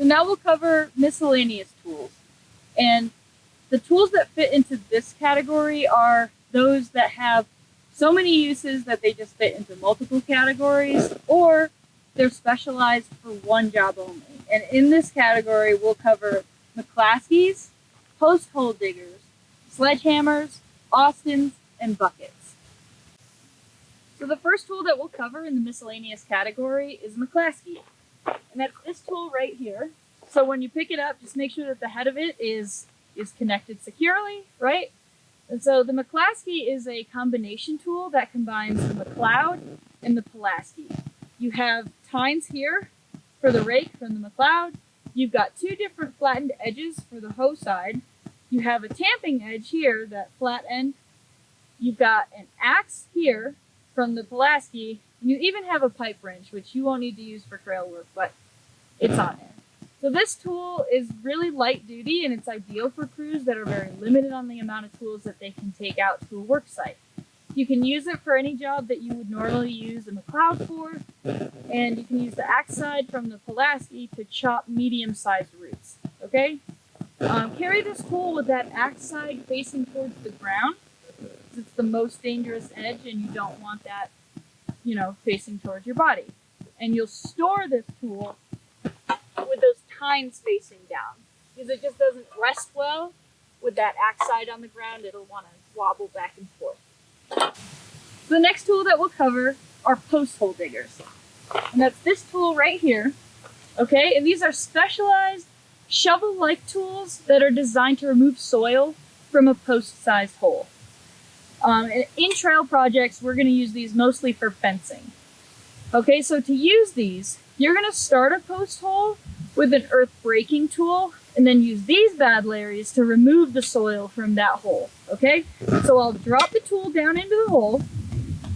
So now we'll cover miscellaneous tools. And the tools that fit into this category are those that have so many uses that they just fit into multiple categories, or they're specialized for one job only. And in this category, we'll cover Mcclaskeys, post hole diggers, sledgehammers, Austins, and buckets. So the first tool that we'll cover in the miscellaneous category is Mcclaskey. And that's this tool right here. So when you pick it up, just make sure that the head of it is connected securely, right? And so the Mcclaskey is a combination tool that combines the McLeod and the Pulaski. You have tines here for the rake from the McLeod. You've got two different flattened edges for the hoe side. You have a tamping edge here, that flat end. You've got an axe here from the Pulaski. You even have a pipe wrench, which you won't need to use for trail work, but it's on there. So this tool is really light duty, and it's ideal for crews that are very limited on the amount of tools that they can take out to a work site. You can use it for any job that you would normally use a McLeod for, and you can use the axe side from the Pulaski to chop medium-sized roots, okay? Carry this tool with that axe side facing towards the ground, because it's the most dangerous edge, and you don't want that, facing towards your body. And you'll store this tool with those tines facing down, because it just doesn't rest well with that axe side on the ground. It'll want to wobble back and forth. So the next tool that we'll cover are post hole diggers. And that's this tool right here. Okay, and these are specialized shovel-like tools that are designed to remove soil from a post-sized hole. And in trail projects, we're going to use these mostly for fencing. Okay, so to use these, you're going to start a post hole with an earth breaking tool, and then use these bad Larrys to remove the soil from that hole, okay? So I'll drop the tool down into the hole,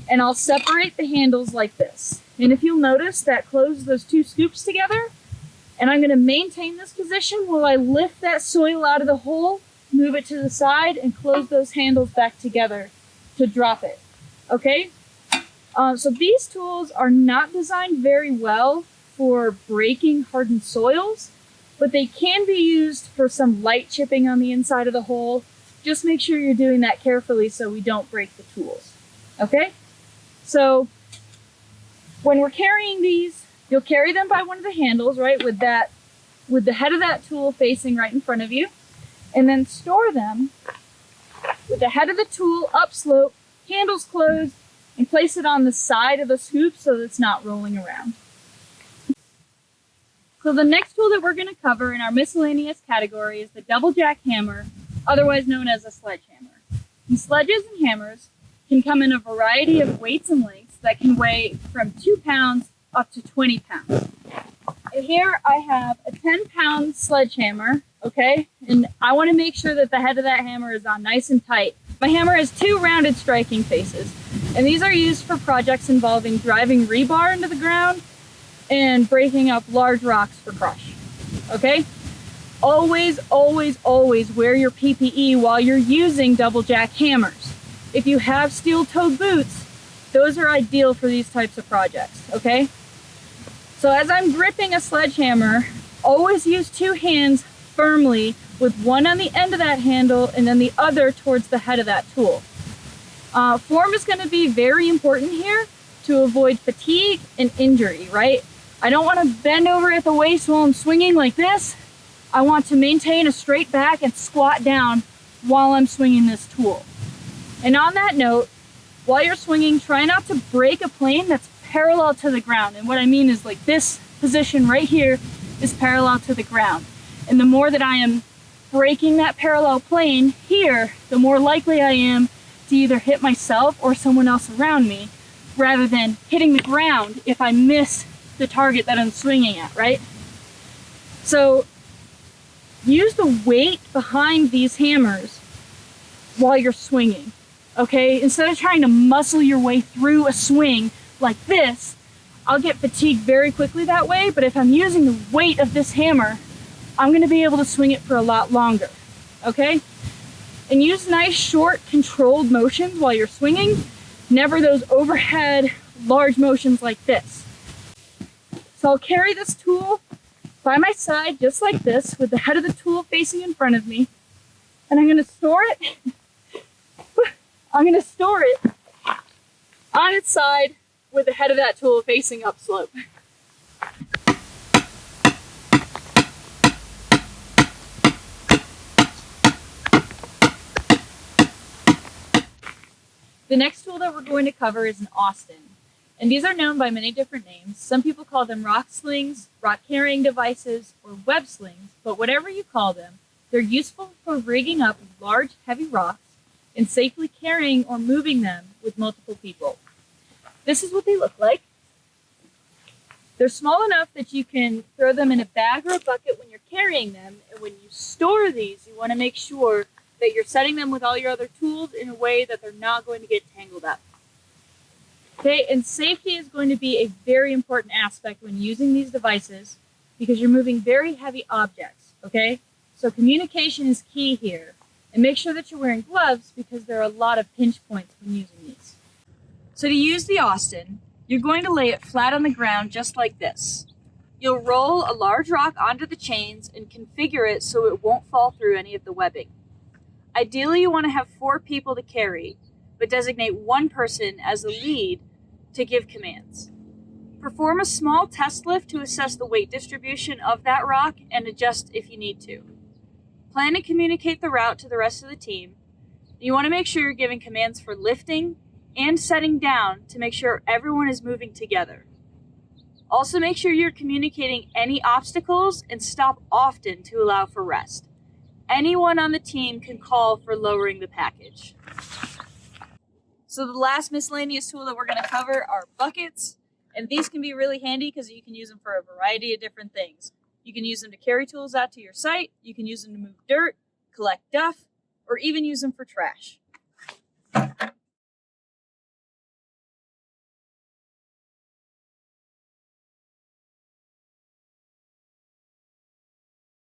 and I'll separate the handles like this. And if you'll notice, that closes those two scoops together, and I'm gonna maintain this position while I lift that soil out of the hole, move it to the side, and close those handles back together to drop it, okay? So these tools are not designed very well for breaking hardened soils, but they can be used for some light chipping on the inside of the hole. Just make sure you're doing that carefully so we don't break the tools, okay? So when we're carrying these, you'll carry them by one of the handles, right, with the head of that tool facing right in front of you, and then store them with the head of the tool upslope, handles closed, and place it on the side of the scoop so that it's not rolling around. So the next tool that we're going to cover in our miscellaneous category is the double jack hammer, otherwise known as a sledgehammer. And sledges and hammers can come in a variety of weights and lengths that can weigh from 2 pounds up to 20 pounds. And here I have a 10-pound sledgehammer, okay? And I want to make sure that the head of that hammer is on nice and tight. My hammer has 2 rounded striking faces, and these are used for projects involving driving rebar into the ground and breaking up large rocks for crush, okay? Always, always, always wear your PPE while you're using double jack hammers. If you have steel-toed boots, those are ideal for these types of projects, okay? So as I'm gripping a sledgehammer, always use 2 hands firmly, with one on the end of that handle and then the other towards the head of that tool. Form is going to be very important here to avoid fatigue and injury, right? I don't want to bend over at the waist while I'm swinging like this. I want to maintain a straight back and squat down while I'm swinging this tool. And on that note, while you're swinging, try not to break a plane that's parallel to the ground. And what I mean is, like, this position right here is parallel to the ground. And the more that I am breaking that parallel plane here, the more likely I am to either hit myself or someone else around me, rather than hitting the ground if I miss the target that I'm swinging at, right? So use the weight behind these hammers while you're swinging, okay? Instead of trying to muscle your way through a swing like this, I'll get fatigued very quickly that way, but if I'm using the weight of this hammer, I'm gonna be able to swing it for a lot longer, okay? And use nice, short, controlled motions while you're swinging, never those overhead, large motions like this. So I'll carry this tool by my side just like this with the head of the tool facing in front of me. And I'm going to store it. I'm going to store it on its side with the head of that tool facing upslope. The next tool that we're going to cover is an Austin. And these are known by many different names. Some people call them rock slings, rock carrying devices, or web slings, but whatever you call them, they're useful for rigging up large, heavy rocks and safely carrying or moving them with multiple people. This is what they look like. They're small enough that you can throw them in a bag or a bucket when you're carrying them, and when you store these, you want to make sure that you're setting them with all your other tools in a way that they're not going to get tangled up. Okay, and safety is going to be a very important aspect when using these devices because you're moving very heavy objects, okay? So communication is key here. And make sure that you're wearing gloves because there are a lot of pinch points when using these. So to use the Austin, you're going to lay it flat on the ground just like this. You'll roll a large rock onto the chains and configure it so it won't fall through any of the webbing. Ideally, you want to have 4 people to carry, but designate one person as the lead to give commands. Perform a small test lift to assess the weight distribution of that rock and adjust if you need to. Plan and communicate the route to the rest of the team. You want to make sure you're giving commands for lifting and setting down to make sure everyone is moving together. Also make sure you're communicating any obstacles and stop often to allow for rest. Anyone on the team can call for lowering the package. So the last miscellaneous tool that we're going to cover are buckets. And these can be really handy because you can use them for a variety of different things. You can use them to carry tools out to your site. You can use them to move dirt, collect duff, or even use them for trash.